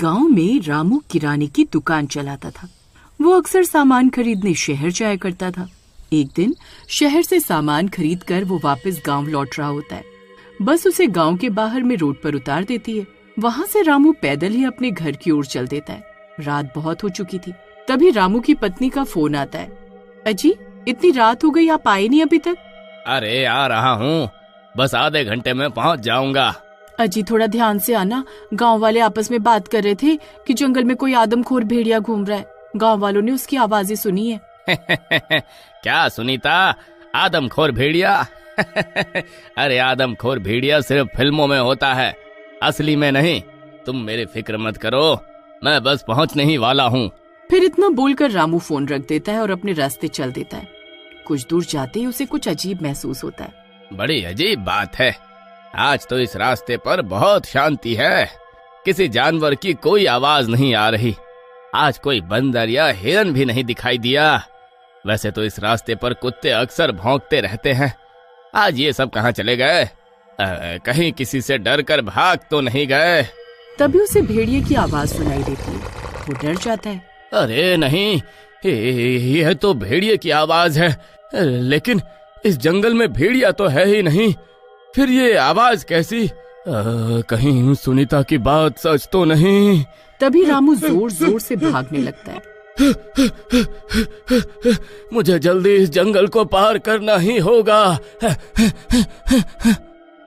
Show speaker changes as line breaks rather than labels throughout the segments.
गांव में रामू किराने की दुकान चलाता था। वो अक्सर सामान खरीदने शहर जाया करता था। एक दिन शहर से सामान खरीद कर वो वापस गांव लौट रहा होता है। बस उसे गांव के बाहर में रोड पर उतार देती है। वहां से रामू पैदल ही अपने घर की ओर चल देता है। रात बहुत हो चुकी थी। तभी रामू की पत्नी का फोन आता है। अजी, इतनी रात हो गई, आप आए नहीं अभी तक?
अरे आ रहा हूँ, बस आधे घंटे में पहुँच जाऊंगा।
अजी थोड़ा ध्यान से आना। गांव वाले आपस में बात कर रहे थे कि जंगल में कोई आदमखोर भेड़िया घूम रहा है। गांव वालों ने उसकी आवाजें सुनी है।
क्या सुनीता, आदमखोर भेड़िया? अरे आदमखोर भेड़िया सिर्फ फिल्मों में होता है, असली में नहीं। तुम मेरी फिक्र मत करो, मैं बस पहुंचने ही वाला हूँ।
फिर इतना बोलकर रामू फोन रख देता है और अपने रास्ते चल देता है। कुछ दूर जाते ही उसे कुछ अजीब महसूस होता है।
बड़ी अजीब बात है, आज तो इस रास्ते पर बहुत शांति है। किसी जानवर की कोई आवाज नहीं आ रही। आज कोई बंदर या हिरन भी नहीं दिखाई दिया। वैसे तो इस रास्ते पर कुत्ते अक्सर भौंकते रहते हैं। आज ये सब कहाँ चले गए? कहीं किसी से डर कर भाग तो नहीं गए?
तभी उसे भेड़िए की आवाज सुनाई देती है। वो डर जाता है।
अरे नहीं, यह तो भेड़िए की आवाज है, लेकिन इस जंगल में भेड़िया तो है ही नहीं। फिर ये आवाज कैसी? कहीं सुनीता की बात सच तो नहीं?
तभी रामू जोर जोर से भागने लगता है।
मुझे जल्दी इस जंगल को पार करना ही होगा।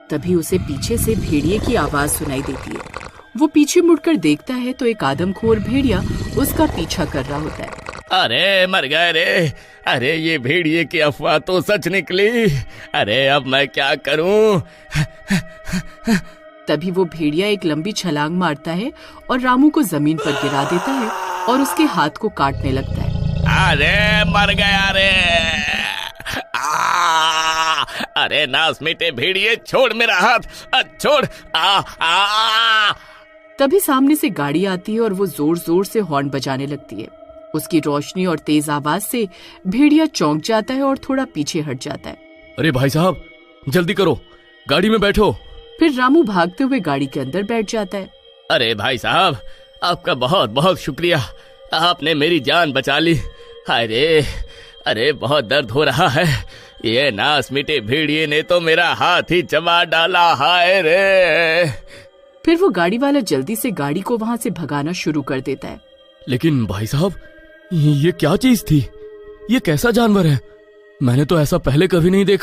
तभी उसे पीछे से भेड़िए की आवाज सुनाई देती है। वो पीछे मुड़कर देखता है तो एक आदमखोर भेड़िया उसका पीछा कर रहा होता है।
अरे मर गए रे! अरे ये भेड़िए की अफवाह तो सच निकली। अरे अब मैं क्या करूं?
तभी वो भेड़िया एक लंबी छलांग मारता है और रामू को जमीन पर गिरा देता है और उसके हाथ को काटने लगता है।
अरे मर गया रे! अरे नास मिटे भेड़िए, छोड़ मेरा हाथ, छोड़!
तभी सामने से गाड़ी आती है और वो जोर जोर से हॉर्न बजाने लगती है। उसकी रोशनी और तेज आवाज से भेड़िया चौंक जाता है और थोड़ा पीछे हट जाता है।
अरे भाई साहब, जल्दी करो, गाड़ी में बैठो।
फिर रामू भागते हुए गाड़ी के अंदर बैठ जाता है।
अरे भाई साहब, आपका बहुत बहुत शुक्रिया, आपने मेरी जान बचा ली। अरे बहुत दर्द हो रहा है। ये नास मिटे भेड़िए ने तो मेरा हाथ ही चबा डाला। हाय रे!
फिर वो गाड़ी वाला जल्दी से गाड़ी को वहां से भगाना शुरू कर देता है।
लेकिन भाई साहब, ये क्या चीज थी? ये कैसा जानवर है? मैंने तो ऐसा पहले कभी नहीं देखा।